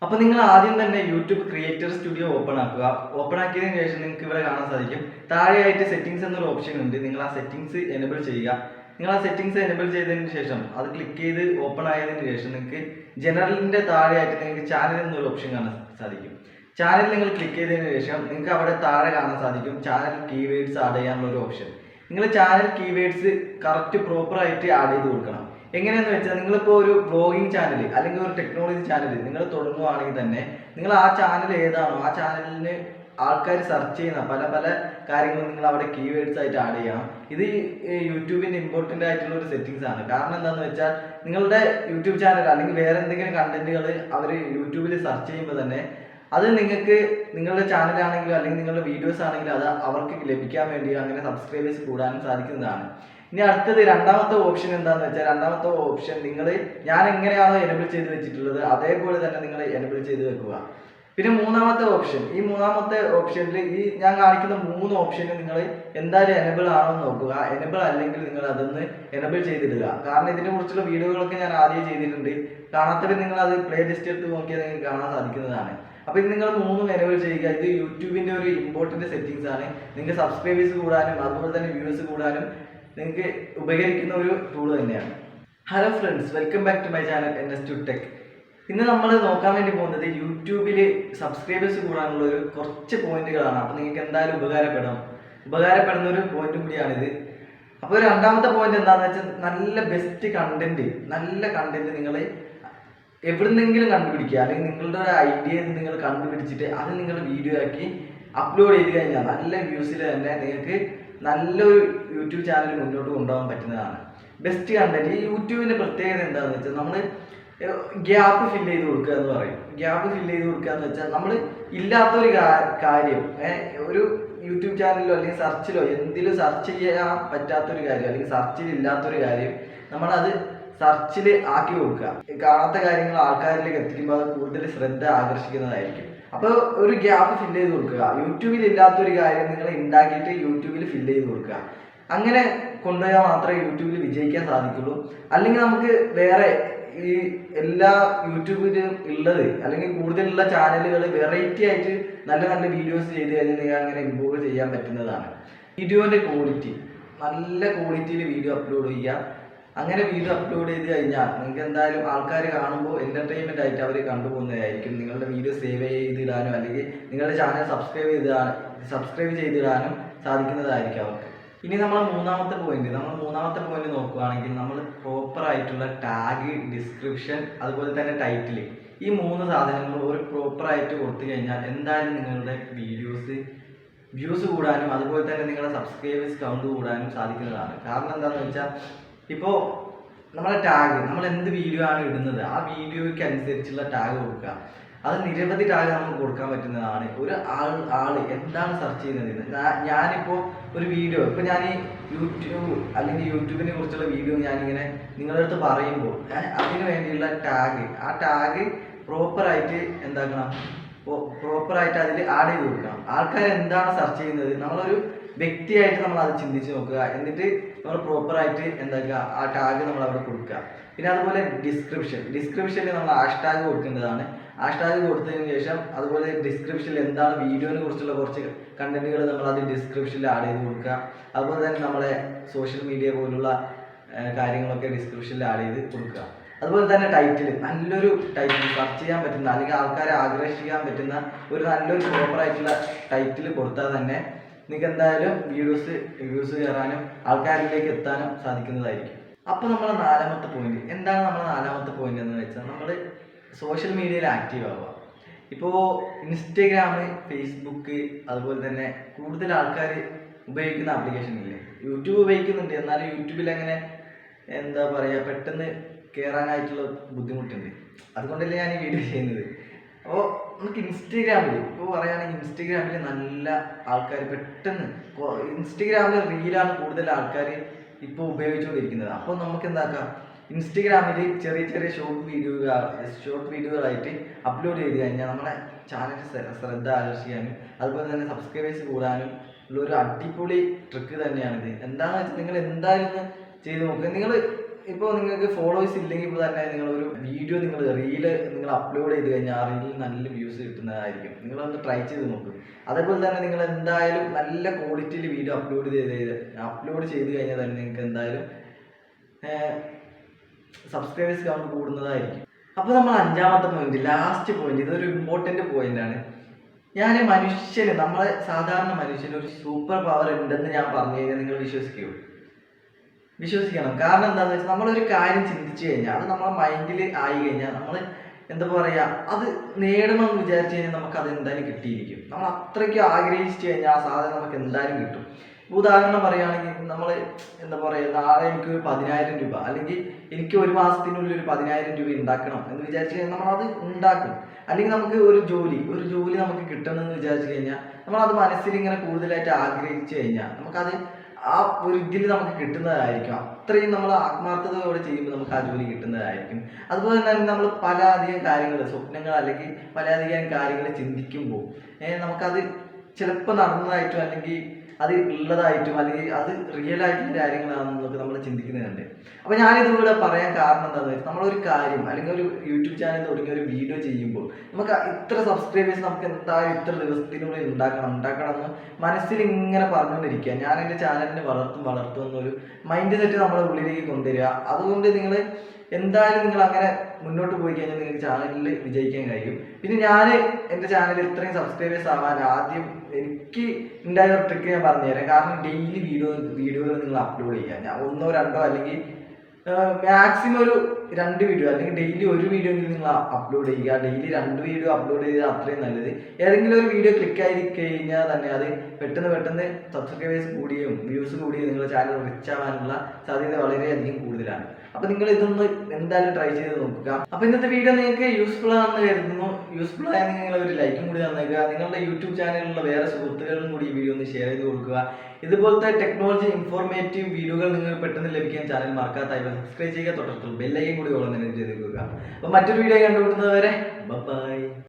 അപ്പോൾ നിങ്ങൾ ആദ്യം തന്നെ യൂട്യൂബ് ക്രിയേറ്റർ സ്റ്റുഡിയോ ഓപ്പൺ ആക്കുക. ഓപ്പൺ ആക്കിയതിന് ശേഷം നിങ്ങൾക്ക് ഇവിടെ കാണാൻ സാധിക്കും താഴെയായിട്ട് സെറ്റിംഗ്സ് എന്നൊരു ഓപ്ഷൻ ഉണ്ട്. നിങ്ങൾ ആ സെറ്റിംഗ്സ് എനേബിൾ ചെയ്യുക. നിങ്ങൾ ആ സെറ്റിംഗ്സ് എനേബിൾ ചെയ്തതിന് ശേഷം അത് ക്ലിക്ക് ചെയ്ത് ഓപ്പൺ ആയതിനു ശേഷം നിങ്ങൾക്ക് ജനറലിന്റെ താഴെയായിട്ട് നിങ്ങൾക്ക് ചാനൽ എന്നൊരു ഓപ്ഷൻ കാണാൻ സാധിക്കും. ചാനൽ നിങ്ങൾ ക്ലിക്ക് ചെയ്തതിന് ശേഷം നിങ്ങൾക്ക് അവിടെ താഴെ കാണാൻ സാധിക്കും ചാനൽ കീവേഡ്സ് ആഡ് ചെയ്യാനുള്ള ഒരു ഓപ്ഷൻ. നിങ്ങൾ ചാനൽ കീവേഡ്സ് കറക്റ്റ് പ്രോപ്പറായിട്ട് ആഡ് ചെയ്ത് കൊടുക്കണം. എങ്ങനെയാണെന്ന് വെച്ചാൽ നിങ്ങളിപ്പോൾ ഒരു ബ്ലോഗിങ് ചാനൽ അല്ലെങ്കിൽ ഒരു ടെക്നോളജി ചാനൽ നിങ്ങൾ തുടങ്ങുകയാണെങ്കിൽ തന്നെ നിങ്ങൾ ആ ചാനൽ ഏതാണോ ആ ചാനലിന് ആൾക്കാർ സെർച്ച് ചെയ്യുന്ന പല പല കാര്യങ്ങളും നിങ്ങൾ അവിടെ കീവേഡ്സ് ആയിട്ട് ആഡ് ചെയ്യണം. ഇത് യൂട്യൂബിൻ്റെ ഇമ്പോർട്ടൻ്റ് ആയിട്ടുള്ള ഒരു സെറ്റിങ്സ് ആണ്. കാരണം എന്താണെന്ന് വെച്ചാൽ നിങ്ങളുടെ യൂട്യൂബ് ചാനൽ അല്ലെങ്കിൽ വേറെ എന്തെങ്കിലും കണ്ടന്റുകൾ അവർ യൂട്യൂബിൽ സെർച്ച് ചെയ്യുമ്പോൾ തന്നെ അത് നിങ്ങൾക്ക് നിങ്ങളുടെ ചാനലാണെങ്കിലും അല്ലെങ്കിൽ നിങ്ങളുടെ വീഡിയോസ് ആണെങ്കിലും അത് അവർക്ക് ലഭിക്കാൻ വേണ്ടി അങ്ങനെ സബ്സ്ക്രൈബേഴ്സ് കൂടാനും സാധിക്കുന്നതാണ്. ഇനി അടുത്തത് രണ്ടാമത്തെ ഓപ്ഷൻ എന്താണെന്ന് വെച്ചാൽ രണ്ടാമത്തെ ഓപ്ഷൻ നിങ്ങൾ ഞാൻ എങ്ങനെയാണോ എനേബിൾ ചെയ്ത് വെച്ചിട്ടുള്ളത് അതേപോലെ തന്നെ നിങ്ങൾ എനേബിൾ ചെയ്ത് വെക്കുക. പിന്നെ മൂന്നാമത്തെ ഓപ്ഷൻ, ഈ മൂന്നാമത്തെ ഓപ്ഷനിൽ ഈ ഞാൻ കാണിക്കുന്ന 3 ഓപ്ഷനും നിങ്ങൾ എന്തായാലും എനേബിൾ ആണോ എന്ന് നോക്കുക. എനേബിൾ അല്ലെങ്കിൽ നിങ്ങൾ അതൊന്ന് എനേബിൾ ചെയ്തിടുക. കാരണം ഇതിനെ കുറിച്ചുള്ള വീഡിയോകളൊക്കെ ഞാൻ ആദ്യം ചെയ്തിട്ടുണ്ട്. കാണാത്തവർ നിങ്ങൾ അത് പ്ലേ ലിസ്റ്റ് എടുത്ത് നോക്കിയാൽ നിങ്ങൾക്ക് കാണാൻ സാധിക്കുന്നതാണ്. അപ്പോൾ ഇത് നിങ്ങൾ 3 എനേബിൾ ചെയ്യുക. ഇത് യൂട്യൂബിൻ്റെ ഒരു ഇമ്പോർട്ടൻറ്റ് സെറ്റിങ്സ് ആണ്. നിങ്ങൾക്ക് സബ്സ്ക്രൈബേഴ്സ് കൂടാനും അതുപോലെ തന്നെ വ്യൂസ് കൂടാനും നിങ്ങൾക്ക് ഉപകരിക്കുന്ന ഒരു ടൂൾ തന്നെയാണ്. Hello friends, welcome back to my channel NS2 tech. ഇന്ന് നമ്മൾ നോക്കാൻ വേണ്ടി പോകുന്നത് യൂട്യൂബിൽ സബ്സ്ക്രൈബേഴ്സ് കൂടാനുള്ള ഒരു കുറച്ച് പോയിന്റുകളാണ്. അപ്പോൾ നിങ്ങൾക്ക് എന്തായാലും ഉപകാരപ്പെടുന്ന ഒരു പോയിന്റ് കൂടിയാണിത്. അപ്പോൾ രണ്ടാമത്തെ പോയിന്റ് എന്താണെന്ന് വെച്ചാൽ നല്ല ബെസ്റ്റ് കണ്ടന്റ്, നല്ല കണ്ടന്റ് നിങ്ങൾ എവിടുന്നെങ്കിലും കണ്ടുപിടിക്കുക. അല്ലെങ്കിൽ നിങ്ങളുടെ ഒരു ഐഡിയ നിങ്ങൾ കണ്ടുപിടിച്ചിട്ട് അത് നിങ്ങൾ വീഡിയോ ആക്കി അപ്ലോഡ് ചെയ്ത് കഴിഞ്ഞാൽ നല്ല വ്യൂസിൽ തന്നെ നിങ്ങൾക്ക് നല്ലൊരു യൂട്യൂബ് ചാനൽ മുന്നോട്ട് കൊണ്ടുപോകാൻ പറ്റുന്നതാണ്. Best content. ഈ യൂട്യൂബിൻ്റെ പ്രത്യേകത എന്താണെന്ന് വെച്ചാൽ നമ്മൾ ഗ്യാപ്പ് ഫില്ല് ചെയ്ത് കൊടുക്കുക എന്ന് പറയും. ഗ്യാപ്പ് ഫില്ല് ചെയ്ത് കൊടുക്കുക എന്ന് വെച്ചാൽ നമ്മൾ ഇല്ലാത്തൊരു കാര്യം ഒരു യൂട്യൂബ് ചാനലിലോ അല്ലെങ്കിൽ സെർച്ചിലോ എന്തിലും സെർച്ച് ചെയ്യാൻ പറ്റാത്തൊരു കാര്യം അല്ലെങ്കിൽ സെർച്ചിൽ ഇല്ലാത്തൊരു കാര്യം നമ്മളത് സെർച്ചിൽ ആക്കി കൊടുക്കുക. കാണാത്ത കാര്യങ്ങൾ ആൾക്കാരിലേക്ക് എത്തിക്കുമ്പോൾ അത് കൂടുതൽ ശ്രദ്ധ ആകർഷിക്കുന്നതായിരിക്കും. അപ്പോൾ ഒരു ഗ്യാപ്പ് ഫില്ല് ചെയ്ത് കൊടുക്കുക. യൂട്യൂബിൽ ഇല്ലാത്തൊരു കാര്യം നിങ്ങൾ ഉണ്ടാക്കിയിട്ട് യൂട്യൂബിൽ ഫില്ല് ചെയ്ത് കൊടുക്കുക. അങ്ങനെ കൊണ്ടുപോയാൽ മാത്രമേ യൂട്യൂബിൽ വിജയിക്കാൻ സാധിക്കുള്ളൂ. അല്ലെങ്കിൽ നമുക്ക് വേറെ ഈ എല്ലാ യൂട്യൂബിലും ഉള്ളത് അല്ലെങ്കിൽ കൂടുതലുള്ള ചാനലുകൾ വെറൈറ്റി ആയിട്ട് നല്ല നല്ല വീഡിയോസ് ചെയ്ത് കഴിഞ്ഞാൽ നിങ്ങൾ അങ്ങനെ ഇമ്പ്രൂവ് ചെയ്യാൻ പറ്റുന്നതാണ്. വീഡിയോൻ്റെ ക്വാളിറ്റി, നല്ല ക്വാളിറ്റിയിൽ വീഡിയോ അപ്ലോഡ് ചെയ്യുക. അങ്ങനെ വീഡിയോ അപ്ലോഡ് ചെയ്ത് കഴിഞ്ഞാൽ നിങ്ങൾക്ക് എന്തായാലും ആൾക്കാർ കാണുമ്പോൾ എൻ്റർടൈൻമെൻ്റ് ആയിട്ട് അവർ കണ്ടുപോകുന്നതായിരിക്കും. നിങ്ങളുടെ വീഡിയോ സേവ് ചെയ്തിടാനും അല്ലെങ്കിൽ നിങ്ങളുടെ ചാനൽ സബ്സ്ക്രൈബ് ചെയ്തിടാനും സാധിക്കുന്നതായിരിക്കും അവർക്ക്. ഇനി നമ്മൾ മൂന്നാമത്തെ പോയിന്റ് നോക്കുകയാണെങ്കിൽ നമ്മൾ പ്രോപ്പറായിട്ടുള്ള ടാഗ്, ഡിസ്ക്രിപ്ഷൻ അതുപോലെ തന്നെ ടൈറ്റിൽ, ഈ 3 സാധനങ്ങൾ ഒരു പ്രോപ്പറായിട്ട് കൊടുത്തു കഴിഞ്ഞാൽ എന്തായാലും നിങ്ങളുടെ വ്യൂസ് കൂടാനും അതുപോലെ തന്നെ നിങ്ങളുടെ സബ്സ്ക്രൈബേഴ്സ് കൗണ്ട് കൂടാനും സാധിക്കുന്നതാണ്. കാരണം എന്താണെന്ന് വെച്ചാൽ ഇപ്പോൾ നമ്മളെ ടാഗ്, നമ്മൾ എന്ത് വീഡിയോ ആണ് ഇടുന്നത് ആ വീഡിയോയ്ക്ക് അനുസരിച്ചുള്ള ടാഗ് കൊടുക്കുക. അത് നിരവധി ടാഗ് നമുക്ക് കൊടുക്കാൻ പറ്റുന്നതാണ്. ഒരു ആൾ എന്താണ് സെർച്ച് ചെയ്യുന്നത്. ഞാനിപ്പോൾ ഒരു വീഡിയോ ഇപ്പോൾ ഞാൻ ഈ യൂട്യൂബ് അല്ലെങ്കിൽ യൂട്യൂബിനെ കുറിച്ചുള്ള വീഡിയോ ഞാനിങ്ങനെ നിങ്ങളുടെ അടുത്ത് പറയുമ്പോൾ അതിന് വേണ്ടിയുള്ള ടാഗ്, ആ ടാഗ് പ്രോപ്പറായിട്ട് എന്താക്കണം, പ്രോപ്പറായിട്ട് അതിൽ ആഡ് ചെയ്ത് കൊടുക്കണം. ആൾക്കാർ എന്താണ് സെർച്ച് ചെയ്യുന്നത് നമ്മളൊരു വ്യക്തിയായിട്ട് നമ്മൾ അത് ചിന്തിച്ച് നോക്കുക. എന്നിട്ട് നമ്മൾ പ്രോപ്പറായിട്ട് എന്താക്കുക ആ ടാഗ് നമ്മൾ അവിടെ കൊടുക്കുക. പിന്നെ അതുപോലെ ഡിസ്ക്രിപ്ഷനിൽ നമ്മൾ ഹാഷ്ടാഗ് കൊടുക്കേണ്ടതാണ്. ഹാഷ്ടാഗ് കൊടുത്തതിന് ശേഷം അതുപോലെ ഡിസ്ക്രിപ്ഷനിൽ എന്താണ് വീഡിയോനെ കുറിച്ചുള്ള കുറച്ച് കണ്ടന്റുകൾ നമ്മൾ അത് ഡിസ്ക്രിപ്ഷനിൽ ആഡ് ചെയ്ത് കൊടുക്കുക. അതുപോലെ തന്നെ നമ്മളെ സോഷ്യൽ മീഡിയ പോലുള്ള കാര്യങ്ങളൊക്കെ ഡിസ്ക്രിപ്ഷനിൽ ആഡ് ചെയ്ത് കൊടുക്കുക. അതുപോലെ തന്നെ ടൈറ്റിൽ, നല്ലൊരു ടൈറ്റിൽ സെർച്ച് ചെയ്യാൻ പറ്റുന്ന അല്ലെങ്കിൽ ആൾക്കാരെ ആകർഷിക്കാൻ പറ്റുന്ന ഒരു നല്ലൊരു പ്രോപ്പറായിട്ടുള്ള ടൈറ്റിൽ കൊടുത്താൽ തന്നെ നിങ്ങൾക്ക് എന്തായാലും വ്യൂസ് കയറാനും ആൾക്കാരിലേക്ക് എത്താനും സാധിക്കുന്നതായിരിക്കും. അപ്പോൾ നമ്മളെ നാലാമത്തെ പോയിന്റ് എന്താണ്? നമ്മളെ നാലാമത്തെ പോയിന്റ് എന്ന് വെച്ചാൽ നമ്മൾ സോഷ്യൽ മീഡിയയിൽ ആക്റ്റീവ് ആവുക. ഇപ്പോൾ ഇൻസ്റ്റഗ്രാം, ഫേസ്ബുക്ക് അതുപോലെ തന്നെ കൂടുതൽ ആൾക്കാർ ഉപയോഗിക്കുന്ന ആപ്ലിക്കേഷൻ ഇല്ലേ. യൂട്യൂബ് ഉപയോഗിക്കുന്നുണ്ട്, എന്നാലും യൂട്യൂബിൽ അങ്ങനെ എന്താ പറയുക പെട്ടെന്ന് കയറാനായിട്ടുള്ള ബുദ്ധിമുട്ടുണ്ട്. അതുകൊണ്ടല്ലേ ഞാൻ ഈ വീഡിയോ ചെയ്യുന്നത്. അപ്പോൾ നമുക്ക് ഇൻസ്റ്റഗ്രാമിൽ ഇപ്പോൾ പറയുകയാണെങ്കിൽ ഇൻസ്റ്റഗ്രാമിൽ നല്ല ആൾക്കാർ പെട്ടെന്ന് ഇൻസ്റ്റഗ്രാമിൽ റീലാണ് കൂടുതൽ ആൾക്കാർ ഇപ്പോൾ ഉപയോഗിച്ചുകൊണ്ടിരിക്കുന്നത്. അപ്പോൾ നമുക്ക് എന്താക്കാം, ഇൻസ്റ്റഗ്രാമിൽ ചെറിയ ചെറിയ ഷോർട്ട് വീഡിയോകളായിട്ട് അപ്ലോഡ് ചെയ്ത് കഴിഞ്ഞാൽ നമ്മുടെ ചാനൽ ശ്രദ്ധ ആകർഷിക്കാനും അതുപോലെ തന്നെ സബ്സ്ക്രൈബേഴ്സ് കൂടാനും ഉള്ളൊരു അടിപൊളി ട്രിക്ക് തന്നെയാണിത്. എന്താണെന്ന് വെച്ചാൽ നിങ്ങൾ എന്തായാലും ചെയ്ത് നോക്കുക. നിങ്ങൾ ഇപ്പോൾ നിങ്ങൾക്ക് ഫോളോവേഴ്സ് ഇല്ലെങ്കിൽ ഇപ്പോൾ തന്നെ നിങ്ങളൊരു വീഡിയോ റീല് നിങ്ങൾ അപ്ലോഡ് ചെയ്ത് കഴിഞ്ഞാൽ ആ റീലിൽ നല്ല വ്യൂസ് കിട്ടുന്നതായിരിക്കും. നിങ്ങളൊന്ന് ട്രൈ ചെയ്ത് നോക്കും. അതേപോലെ തന്നെ നിങ്ങൾ എന്തായാലും നല്ല ക്വാളിറ്റിയിൽ വീഡിയോ അപ്ലോഡ് ചെയ്ത് കഴിഞ്ഞാൽ തന്നെ നിങ്ങൾക്ക് എന്തായാലും സബ്സ്ക്രൈബേഴ്സ് കൗണ്ട് കൂടുന്നതായിരിക്കും. അപ്പോൾ നമ്മൾ 5ാമത്തെ പോയിന്റ്, ലാസ്റ്റ് പോയിന്റ്, ഇതൊരു ഇമ്പോർട്ടൻ്റ് പോയിന്റാണ്. നമ്മളെ സാധാരണ മനുഷ്യന് ഒരു സൂപ്പർ പവർ ഉണ്ടെന്ന് ഞാൻ പറഞ്ഞു കഴിഞ്ഞാൽ നിങ്ങൾ വിശ്വസിക്കണം. കാരണം എന്താണെന്ന് വെച്ചാൽ നമ്മളൊരു കാര്യം ചിന്തിച്ചു കഴിഞ്ഞാൽ അത് നമ്മളെ മൈൻഡിൽ ആയി കഴിഞ്ഞാൽ നമ്മൾ എന്താ പറയുക, അത് നേടണമെന്ന് വിചാരിച്ചു കഴിഞ്ഞാൽ നമുക്ക് അത് എന്തായാലും കിട്ടിയിരിക്കും. നമ്മൾ അത്രയ്ക്ക് ആഗ്രഹിച്ചു കഴിഞ്ഞാൽ ആ സാധനം നമുക്ക് എന്തായാലും കിട്ടും. ഉദാഹരണം പറയുകയാണെങ്കിൽ നമ്മൾ എന്താ പറയുക, നാളെ എനിക്ക് 10,000 രൂപ അല്ലെങ്കിൽ എനിക്ക് ഒരു മാസത്തിനുള്ളിൽ ഒരു 10,000 രൂപ ഉണ്ടാക്കണം എന്ന് വിചാരിച്ചു കഴിഞ്ഞാൽ നമ്മളത് ഉണ്ടാക്കും. അല്ലെങ്കിൽ നമുക്ക് ഒരു ജോലി നമുക്ക് കിട്ടണമെന്ന് വിചാരിച്ചു കഴിഞ്ഞാൽ നമ്മളത് മനസ്സിൽ ഇങ്ങനെ കൂടുതലായിട്ട് ആഗ്രഹിച്ചു കഴിഞ്ഞാൽ നമുക്കത് ആ ഒരു ഇതിൽ നമുക്ക് കിട്ടുന്നതായിരിക്കും. അത്രയും നമ്മൾ ആത്മാർത്ഥതയോടെ ചെയ്യുമ്പോൾ നമുക്ക് ആ ജോലി കിട്ടുന്നതായിരിക്കും. അതുപോലെ തന്നെ നമ്മൾ പലധികം കാര്യങ്ങൾ, സ്വപ്നങ്ങൾ അല്ലെങ്കിൽ പലധികം കാര്യങ്ങൾ ചിന്തിക്കുമ്പോൾ നമുക്കത് ചിലപ്പോൾ നടന്നതായിട്ടും അല്ലെങ്കിൽ അത് ഉള്ളതായിട്ടും അല്ലെങ്കിൽ അത് റിയൽ ആയിട്ടുള്ള കാര്യങ്ങളാണെന്നൊക്കെ നമ്മൾ ചിന്തിക്കുന്നുണ്ട്. അപ്പോൾ ഞാനിതിലൂടെ പറയാൻ കാരണം എന്താണെന്ന് വെച്ചാൽ, നമ്മളൊരു കാര്യം അല്ലെങ്കിൽ ഒരു യൂട്യൂബ് ചാനൽ തുടങ്ങി ഒരു വീഡിയോ ചെയ്യുമ്പോൾ നമുക്ക് ഇത്ര സബ്സ്ക്രൈബേഴ്സ് നമുക്ക് എന്തായാലും ഇത്ര ദിവസത്തിനുള്ളിൽ ഉണ്ടാക്കണം എന്ന് മനസ്സിൽ ഇങ്ങനെ പറഞ്ഞുകൊണ്ടിരിക്കുക. ഞാൻ എൻ്റെ ചാനലിനെ വളർത്തും എന്നൊരു മൈൻഡ് സെറ്റ് നമ്മുടെ ഉള്ളിലേക്ക് കൊണ്ടുവരിക. അതുകൊണ്ട് നിങ്ങൾ എന്തായാലും നിങ്ങൾ അങ്ങനെ മുന്നോട്ട് പോയി കഴിഞ്ഞാൽ നിങ്ങൾക്ക് ചാനലിൽ വിജയിക്കാൻ കഴിയും. പിന്നെ ഞാൻ എൻ്റെ ചാനലിൽ ഇത്രയും സബ്സ്ക്രൈബേഴ്സ് ആവാൻ ആദ്യം എനിക്ക് ഉണ്ടായ ഒരു ട്രിക്ക് ഞാൻ പറഞ്ഞുതരാം. കാരണം ഡെയിലി വീഡിയോകൾ നിങ്ങൾ അപ്ലോഡ് ചെയ്യുക. ഞാൻ 1 or 2 അല്ലെങ്കിൽ മാക്സിമം ഒരു 2 വീഡിയോ അല്ലെങ്കിൽ ഡെയിലി ഒരു വീഡിയോ എങ്കിലും നിങ്ങൾ അപ്ലോഡ് ചെയ്യുക. ഡെയിലി 2 വീഡിയോ അപ്ലോഡ് ചെയ്താൽ അത്രയും നല്ലത്. ഏതെങ്കിലും ഒരു വീഡിയോ ക്ലിക്ക് ആയി കഴിഞ്ഞാൽ തന്നെ അത് പെട്ടെന്ന് സബ്സ്ക്രൈബേഴ്സ് കൂടിയും വ്യൂസ് കൂടിയും നിങ്ങളുടെ ചാനൽ റിച്ച് ആവാനുള്ള സാധ്യത വളരെയധികം കൂടുതലാണ്. അപ്പോൾ നിങ്ങൾ ഇതൊന്ന് എന്തായാലും ട്രൈ ചെയ്ത് നോക്കുക. അപ്പോൾ ഇന്നത്തെ വീഡിയോ നിങ്ങൾക്ക് യൂസ്ഫുൾ ആണെന്ന് കരുതുന്നു. യൂസ്ഫുൾ ആയാൽ നിങ്ങൾ ഒരു ലൈക്കും കൂടി തന്നേക്കുക. നിങ്ങളുടെ യൂട്യൂബ് ചാനലിലുള്ള വേറെ സുഹൃത്തുക്കളും കൂടി ഈ വീഡിയോ ഒന്ന് ഷെയർ ചെയ്ത് കൊടുക്കുക. ഇതുപോലത്തെ ടെക്നോളജി ഇൻഫോർമേറ്റീവ് വീഡിയോകൾ നിങ്ങൾക്ക് പെട്ടെന്ന് ലഭിക്കാൻ ചാനൽ മറക്കാത്തായി സബ്സ്ക്രൈബ് ചെയ്യുക. തൊട്ടടുത്തുള്ള ബെല്ലൈക്കൻ കൂടി ഓൺ തന്നെ ചെയ്ത് കൊടുക്കുക. അപ്പോൾ മറ്റൊരു വീഡിയോ കണ്ടുപിടുന്നത് വരെ ബൈ.